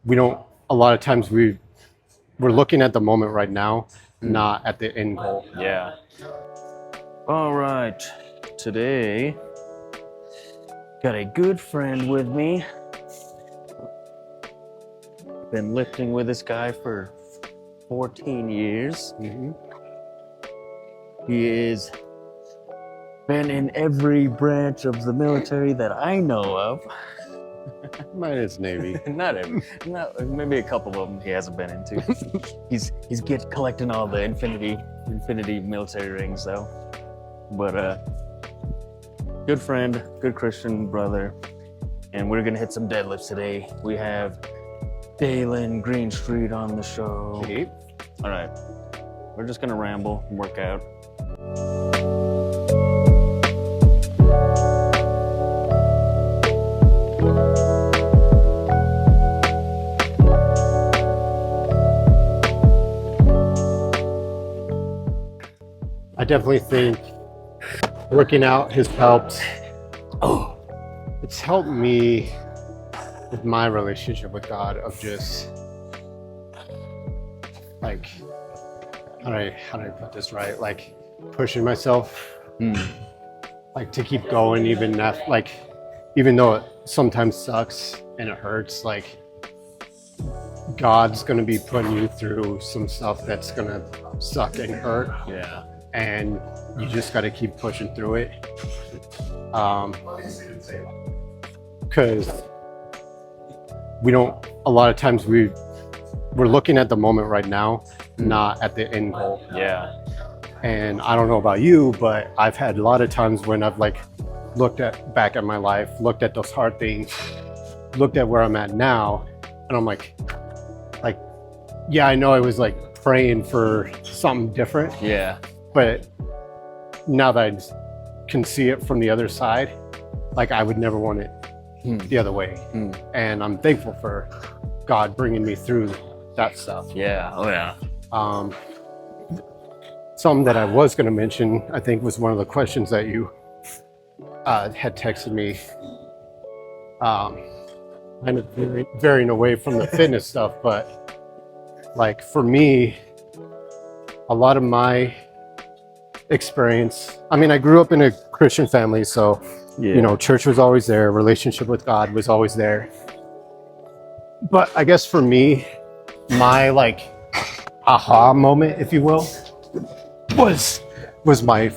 we don't, a lot of times we're looking at the moment right now, not at the end goal. Yeah. All right. Today, got a good friend with me. Been lifting with this guy for 14 years. He has been in every branch of the military that I know of. Minus Navy. Not maybe a couple of them he hasn't been into. he's collecting all the infinity military rings though. But good friend, good Christian brother, and we're gonna hit some deadlifts today. We have Daylon Greenstreet on the show. Okay. All right, we're just gonna ramble and work out. I definitely think working out has helped. It's helped me with my relationship with God of just like, how do I put this right? Like pushing myself, like to keep going, even though it sometimes sucks and it hurts, like God's gonna be putting you through some stuff that's gonna suck and hurt. Yeah. And you just got to keep pushing through it. Because we don't, a lot of times we're looking at the moment right now, not at the end goal. Yeah. And I don't know about you, but I've had a lot of times when I've like looked back at my life, looked at those hard things, looked at where I'm at now, and I'm like, yeah, I know I was like praying for something different. Yeah. But now that I can see it from the other side, like I would never want it the other way. And I'm thankful for God bringing me through that stuff. Yeah. Oh yeah. Something that I was going to mention, I think, was one of the questions that you had texted me. Kind of varying away from the fitness stuff, but like for me, a lot of my experience, I mean, I grew up in a Christian family, so you know, church was always there, relationship with God was always there. But I guess for me, my like aha moment, if you will, was my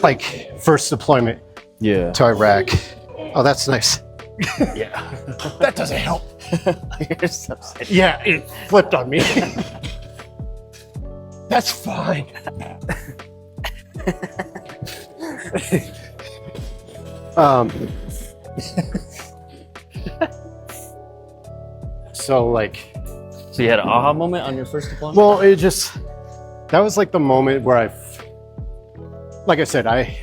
like first deployment to Iraq. Oh, that's nice. Yeah. That doesn't help. You're so sad. Yeah, it flipped on me. That's fine. So you had an aha moment on your first deployment? Well, that was like the moment where like I said, I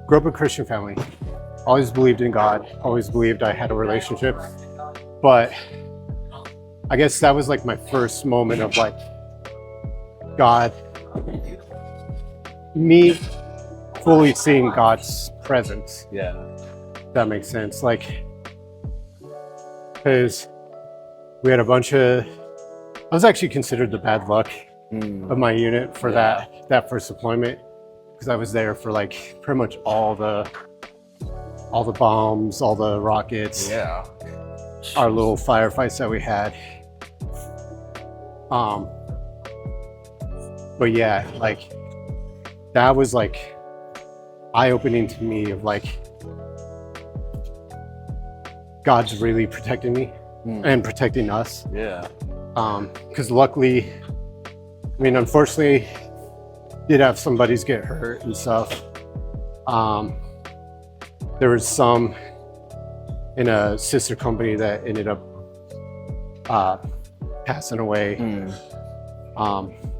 grew up in a Christian family, always believed in God, always believed I had a relationship, but I guess that was like my first moment of like God, me fully seeing God's presence. Yeah. If that makes sense. Like, because we had I was actually considered the bad luck of my unit for that first deployment, because I was there for like pretty much all the bombs, all the rockets, our little firefights that we had. But yeah, like that was like eye-opening to me of like God's really protecting me and protecting us. Yeah. Because luckily, I mean, unfortunately, did have some buddies get hurt and stuff. There was some in a sister company that ended up passing away.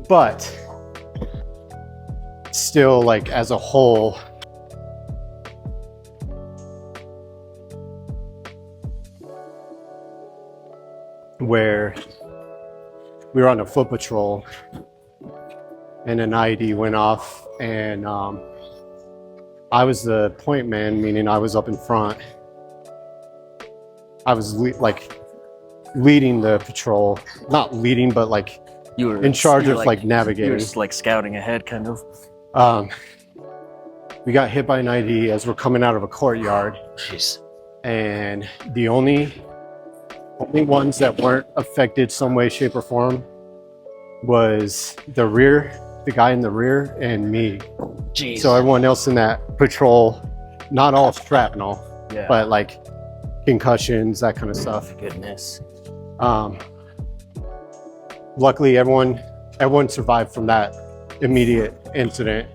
But still, like as a whole, where we were on a foot patrol and an IED went off, and I was the point man, meaning I was up in front. I was like leading the patrol, not leading, but like You were in charge you of were like You were navigating. just like scouting ahead, kind of. We got hit by an ID as we're coming out of a courtyard, Jeez. and the only ones that weren't affected some way, shape, or form was the guy in the rear, and me. Jeez. So everyone else in that patrol, not all shrapnel, Yeah. but like concussions, that kind of stuff. Goodness. Luckily, everyone survived from that immediate incident.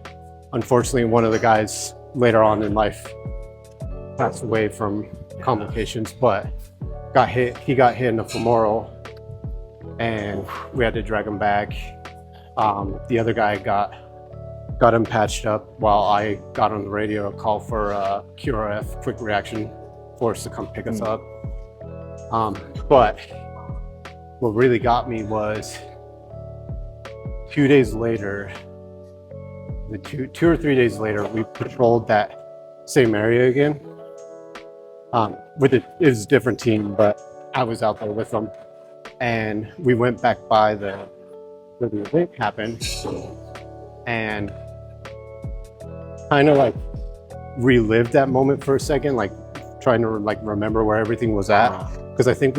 Unfortunately, one of the guys later on in life passed away from complications, but he got hit in the femoral, and we had to drag him back. The other guy got him patched up while I got on the radio to call for QRF, quick reaction force, to come pick us up. But what really got me was 2 days later, two or 3 days later, we patrolled that same area again. It was a different team, but I was out there with them, and we went back by where the event happened, and kind of like relived that moment for a second, like trying to like remember where everything was at, because I think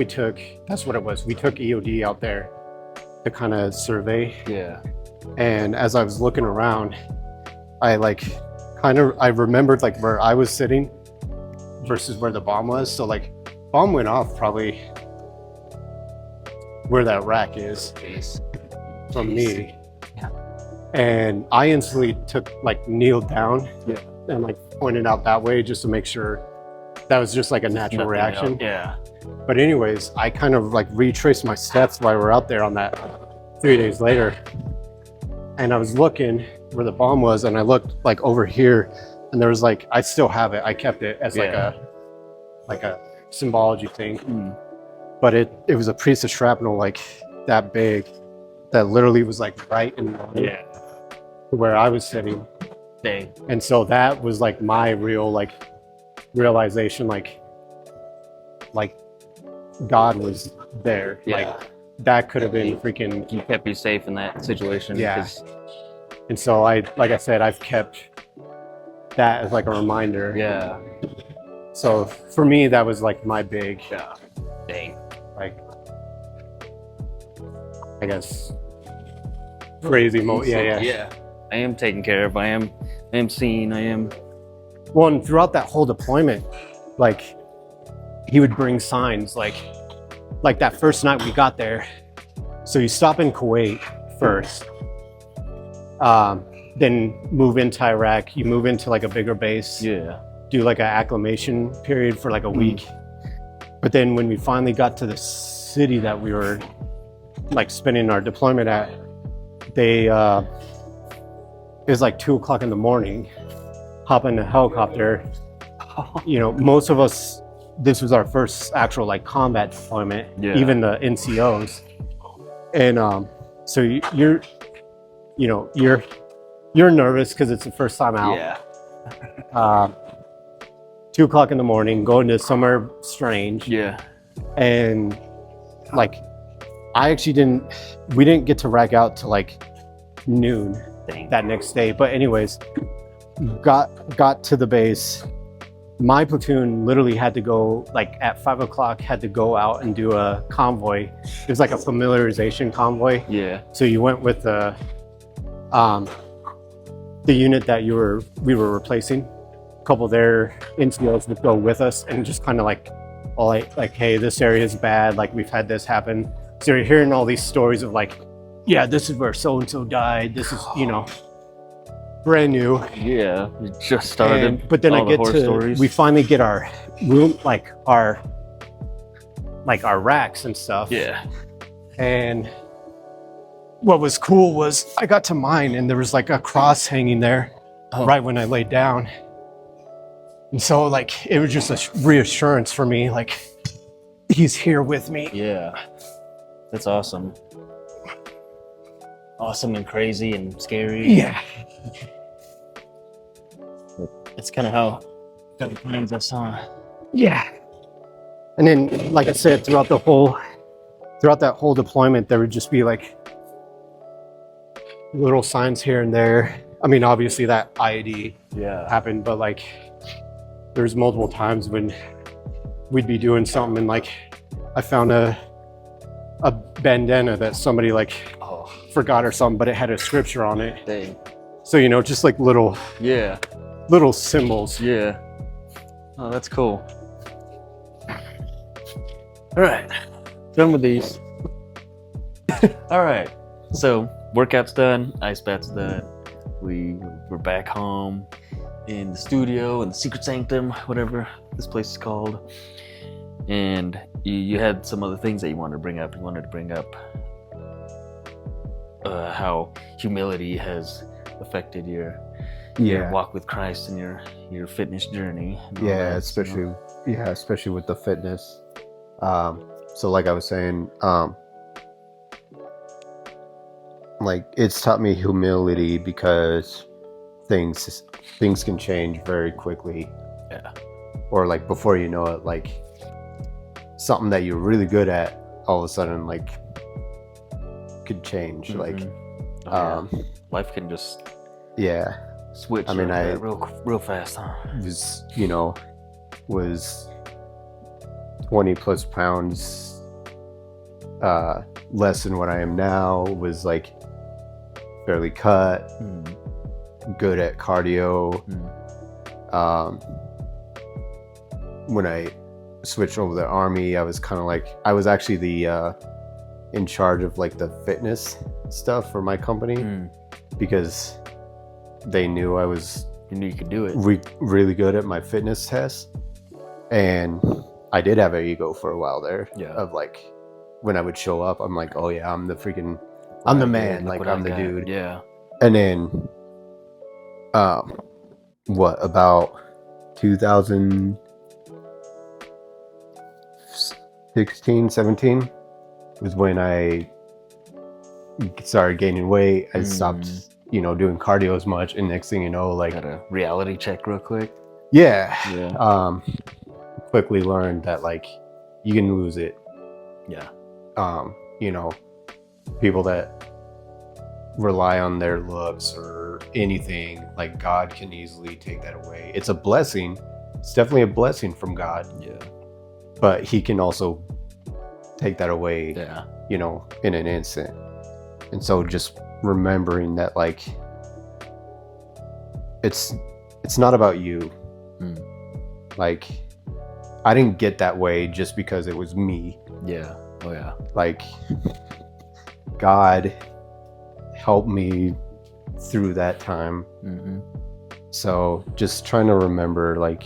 that's what it was. We took EOD out there to kind of survey. Yeah. And as I was looking around, I remembered like where I was sitting versus where the bomb was. So like bomb went off probably where that rack is from me. Yeah. And I instantly kneeled down, yeah, and like pointed out that way just to make sure that was just like a natural reaction. Yeah. But anyways, I kind of like retraced my steps while we were out there on that 3 days later. And I was looking where the bomb was, and I looked like over here, and there was like, I still have it. I kept it as like a symbology thing. But it was a piece of shrapnel like that big that literally was like right in line where I was sitting. Dang. And so that was like my real like realization, like God was there. Yeah. Like that could have been freaking. He kept you safe in that situation. Yeah. And so like I said, I've kept that as like a reminder. Yeah. So for me, that was like my big, Dang. like, I guess, crazy moment. Yeah. I am taken care of. I am seen. I am. Well, and throughout that whole deployment, like he would bring signs like that first night we got there. So you stop in Kuwait first, then move into Iraq. You move into like a bigger base. Yeah. Do like an acclimation period for like a week. But then when we finally got to the city that we were like spending our deployment at, it was like 2 o'clock in the morning, hop in a helicopter. You know, most of us, this was our first actual like combat deployment, even the NCOs. And so you're nervous because it's the first time out. Yeah. 2 o'clock in the morning, going to somewhere strange. Yeah. And like, we didn't get to rack out to like noon. Dang. That next day. But anyways, got to the base. My platoon literally had to go like at 5 o'clock, had to go out and do a convoy. It was like a familiarization convoy. Yeah. So you went with the unit that we were replacing. A couple of their NCOs would go with us and just kind of like, hey, this area is bad. Like we've had this happen. So you're hearing all these stories of like, yeah, this is where so-and-so died. This is, brand new. Yeah. You just started. But then all the horror stories. We finally get our room, like our racks and stuff. Yeah. And what was cool was I got to mine, and there was like a cross hanging there right when I laid down. And so like, it was just a reassurance for me, like he's here with me. Yeah. That's awesome. Awesome and crazy and scary. Yeah. That's kind of how God finds us, huh? Yeah. And then, like I said, throughout the whole throughout that whole deployment, there would just be like little signs here and there. I mean, obviously that IED happened, but like there's multiple times when we'd be doing something and like I found a bandana that somebody like forgot or something, but it had a scripture on it. Dang. So, you know, just like little symbols. Yeah. Oh, that's cool. All right, done with these. All right, so workout's done, ice bath's done. We're back home in the studio, in the secret sanctum, whatever this place is called. And you had some other things that you wanted to bring up. You wanted to bring up how humility has affected your walk with Christ and your fitness journey. Yeah, especially with the fitness. So like I was saying, like it's taught me humility because things can change very quickly. Yeah. Or like before you know it, like something that you're really good at all of a sudden like could change. Mm-hmm. Like life can just switch. I mean, real fast, huh? was 20 plus pounds less than what I am now, was like fairly cut, good at cardio. When I switched over to the Army, I was kind of like, I was actually the in charge of like the fitness stuff for my company because they knew I was you could do it. Really good at my fitness tests. And I did have an ego for a while there of like when I would show up, I'm like, oh yeah, I'm the man, like I'm the dude. Yeah. And then about 2016, 17 was when I started gaining weight. I stopped, doing cardio as much, and next thing you know, like got a reality check real quick. Quickly learned that like you can lose it. People that rely on their looks or anything, like God can easily take that away. It's a blessing. It's definitely a blessing from God. But he can also take that away, in an instant. And so just remembering that like it's not about you. Like I didn't get that way just because it was me. Like God helped me through that time. So just trying to remember like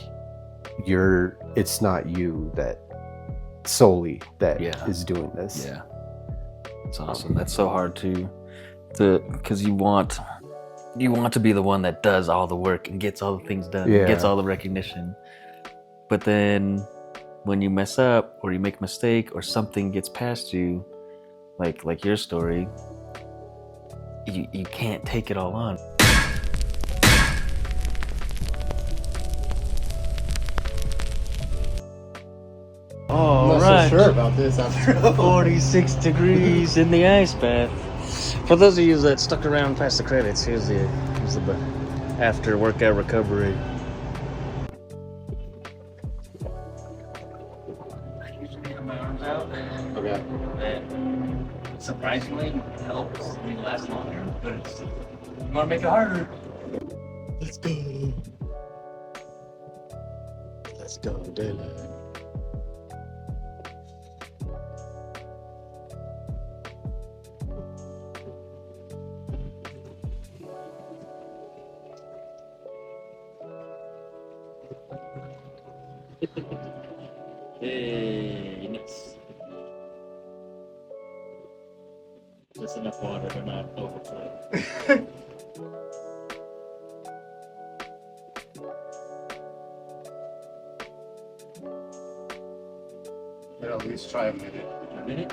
it's not you that solely that is doing this. It's awesome. That's so hard because you want to be the one that does all the work and gets all the things done, and gets all the recognition. But then when you mess up or you make a mistake or something gets past you, like your story, you can't take it all on. All right. So sure about this after 46 degrees in the ice bath. For those of you that stuck around past the credits, here's the after workout recovery. I usually have my arms out. Okay. That surprisingly helps me last longer, but you want to make it harder. Let's go. Let's go, Daylon. Hey, nice. Just enough water to not overflow. At least try a minute. A minute?